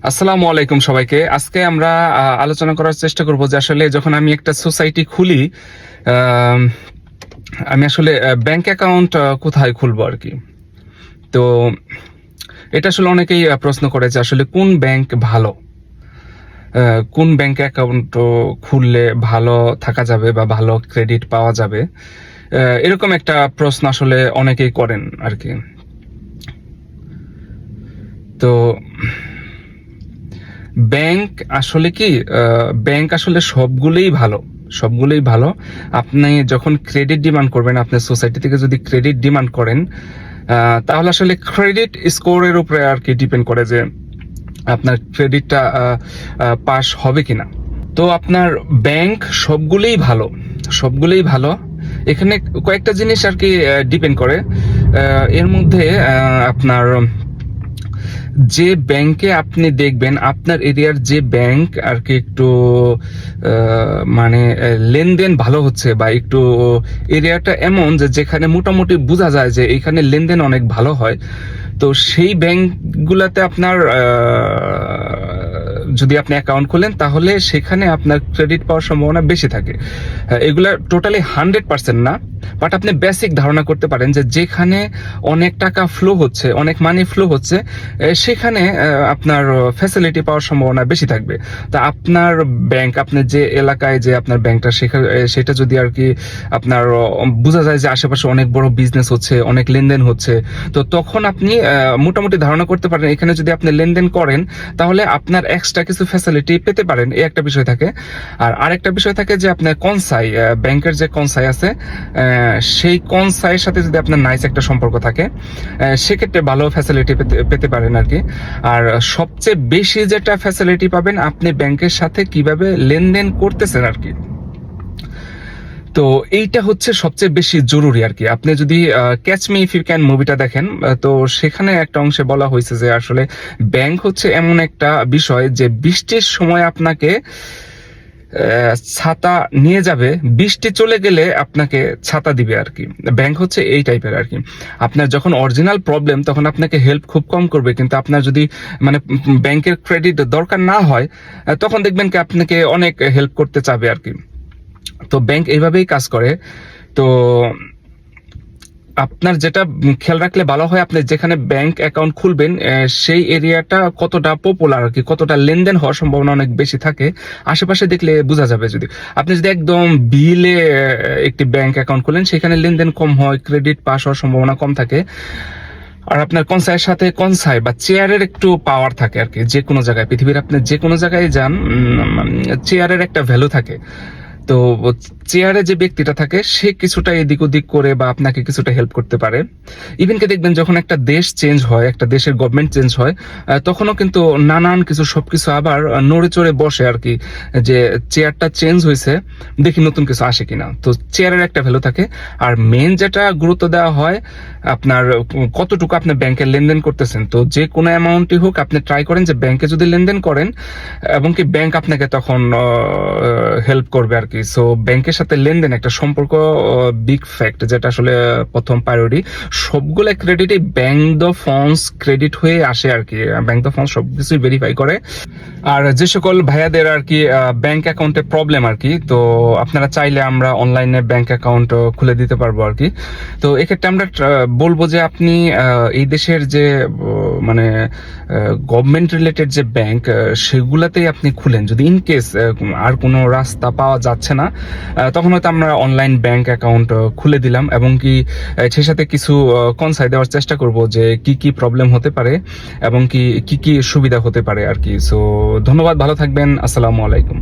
আসসালামু আলাইকুম সবাইকে। আজকে আমরা আলোচনা করার চেষ্টা করব যে আসলে যখন আমি একটা সোসাইটি খুলি, আম, আমি আসলে ব্যাংক অ্যাকাউন্ট কোথায় খুলবো আর কি। তো এটা আসলে অনেকেই প্রশ্ন করে যে আসলে কোন ব্যাংক ভালো, কোন ব্যাংক অ্যাকাউন্ট খুললে ভালো থাকা যাবে বা ভালো ক্রেডিট পাওয়া যাবে, এরকম একটা প্রশ্ন আসলে অনেকেই করেন আর কি। তো ব্যাংক আসলে কি, ব্যাংক আসলে সবগুলোই ভালো। আপনি যখন ক্রেডিট ডিমান্ড করবেন, আপনার সোসাইটি থেকে যদি ক্রেডিট ডিমান্ড করেন, তাহলে আসলে ক্রেডিট স্কোরের উপরে আর কি ডিপেন্ড করে যে আপনার ক্রেডিটটা পাস হবে কিনা। তো আপনার ব্যাংক সবগুলোই ভালো। এখানে কয়েকটা জিনিস আর কি ডিপেন্ড করে। এর মধ্যে আপনার যে ব্যাংকে আপনি দেখবেন আপনার এরিয়ার যে ব্যাংক আর কি একটু মানে লেনদেন ভালো হচ্ছে, বা একটু এরিয়াটা এমন যে যেখানে মোটামুটি বোঝা যায় যে এখানে লেনদেন অনেক ভালো হয়, তো সেই ব্যাংকগুলোতে আপনার যদি আপনি অ্যাকাউন্ট খোলেন তাহলে সেখানে আপনার ক্রেডিট পাওয়ার সম্ভাবনা বেশি থাকে। এগুলা টোটালি 100% না, বাট আপনি বেসিক ধারণা করতে পারেন যে যেখানে অনেক টাকা ফ্লো হচ্ছে, অনেক মানি ফ্লো হচ্ছে, সেখানে আপনার ফ্যাসিলিটি পাওয়ার সম্ভাবনা বেশি থাকবে। তা আপনার ব্যাংক, আপনার যে এলাকায় যে আপনার ব্যাংকটা, সেটা যদি আর কি আপনার বোঝা যায় যে আশেপাশে অনেক বড় বিজনেস হচ্ছে, অনেক লেনদেন হচ্ছে, তো তখন আপনি মোটামুটি ধারণা করতে পারেন এখানে যদি আপনি লেনদেন করেন তাহলে আপনার এক্সট্রা কিছু ফ্যাসিলিটি পেতে পারেন। এই একটা বিষয় থাকে। আর আরেকটা বিষয় থাকে যে আপনার কনসাই, ব্যাংকের যে কনসাই আছে, সেই কনসাইয়ের সাথে যদি আপনার নাইস একটা সম্পর্ক থাকে, সেক্ষেত্রে ভালো ফ্যাসিলিটি পেতে পারেন আর কি। আর সবচেয়ে বেশি যেটা ফ্যাসিলিটি পাবেন আপনি ব্যাংকের সাথে কিভাবে লেনদেন করতেছেন আর কি। তো এইটা হচ্ছে সবচেয়ে বেশি জরুরি আর কি। আপনি যদি catch me if you can মুভিটা দেখেন, তো সেখানে একটা অংশে বলা হয়েছে যে আসলে ব্যাংক হচ্ছে এমন একটা বিষয় যে বৃষ্টির সময় আপনাকে ছাতা নিয়ে যাবে, বৃষ্টি চলে গেলে আপনাকে ছাতা দিবে আর কি। ব্যাংক হচ্ছে এই টাইপের আর কি। আপনার যখন অরিজিনাল প্রবলেম তখন আপনাকে হেল্প খুব কম করবে, কিন্তু আপনার যদি মানে ব্যাংকের ক্রেডিট দরকার না হয়, তখন দেখবেন কি আপনাকে অনেক হেল্প করতে চাবে আর কি। তো ব্যাংক এইভাবেই কাজ করে। তো আপনার যেটা খেয়াল রাখলে ভালো হয়, আপনি যেখানে ব্যাংক অ্যাকাউন্ট খুলবেন সেই এরিয়াটা কতটা পপুলার আর কি, কতটা লেনদেন হওয়ার সম্ভাবনা অনেক বেশি থাকে। আশেপাশে দেখলে বোঝা যাবে। আপনি যদি একদম বিলে একটি ব্যাংক অ্যাকাউন্ট খুলেন, সেখানে লেনদেন কম হয়, ক্রেডিট পাস হওয়ার সম্ভাবনা কম থাকে। আর আপনার কনসাইয়ের সাথে কনসাই বা চেয়ারের একটু পাওয়ার থাকে আর কি। যে কোনো জায়গায়, পৃথিবীর আপনি যে কোনো জায়গায় যান, চেয়ারের একটা ভ্যালু থাকে। তো চেয়ারে যে ব্যক্তিটা থাকে সে কিছুটা এদিক ওদিক করে বা আপনাকে কিছুটা হেল্প করতে পারে। ইভেন কে দেখবেন যখন একটা দেশ চেঞ্জ হয়, একটা দেশের গভর্নমেন্ট চেঞ্জ হয়, তখনও কিন্তু নানান কিছু সবকিছু আবার নড়ে চড়ে বসে আর কি, যে চেয়ারটা চেঞ্জ হয়েছে, দেখি নতুন কিছু আসে কিনা। তো চেয়ারের একটা ভ্যালু থাকে। আর মেন যেটা গুরুত্ব দেওয়া হয় আপনার কতটুকু আপনি ব্যাংকে লেনদেন করতেছেন। তো যে কোনো অ্যামাউন্টই হোক আপনি ট্রাই করেন যে ব্যাংকে যদি লেনদেন করেন, এবং কি ব্যাংক আপনাকে তখন হেল্প করবে আর কি। সো ব্যাংকের সাথে লেনদেন একটা সম্পর্ক, বিগ ফ্যাক্ট, যেটা আসলে প্রথম প্রায়োরিটি। সবগুলো ক্রেডিটই ব্যাংক দ্য ফান্ডস ক্রেডিট হয়ে আসে আর কি। ব্যাংক দ্য ফান্ডস সবকিছুই ভেরিফাই করে। আর যে সকল ভাইয়াদের আর কি ব্যাংক অ্যাকাউন্টে প্রবলেম আর কি, তো আপনারা চাইলে আমরা অনলাইনে ব্যাংক অ্যাকাউন্ট খুলে দিতে পারবো আর কি। তো এক্ষেত্রে আমরা বলবো যে আপনি এই দেশের যে মানে গভর্নমেন্ট রিলেটেড যে ব্যাংক, সেগুলাতেই আপনি খুলেন। যদি ইন কেস আর কোনো রাস্তা পাওয়া যাচ্ছে না, তখন হয়তো আমরা অনলাইন ব্যাংক অ্যাকাউন্ট খুলে দিলাম, এবং কি সেই সাথে কিছু কনসাই দেওয়ার চেষ্টা করব যে কি কি প্রবলেম হতে পারে এবং কি কি সুবিধা হতে পারে আর কি। সো ধন্যবাদ, ভালো থাকবেন, আসসালামু আলাইকুম।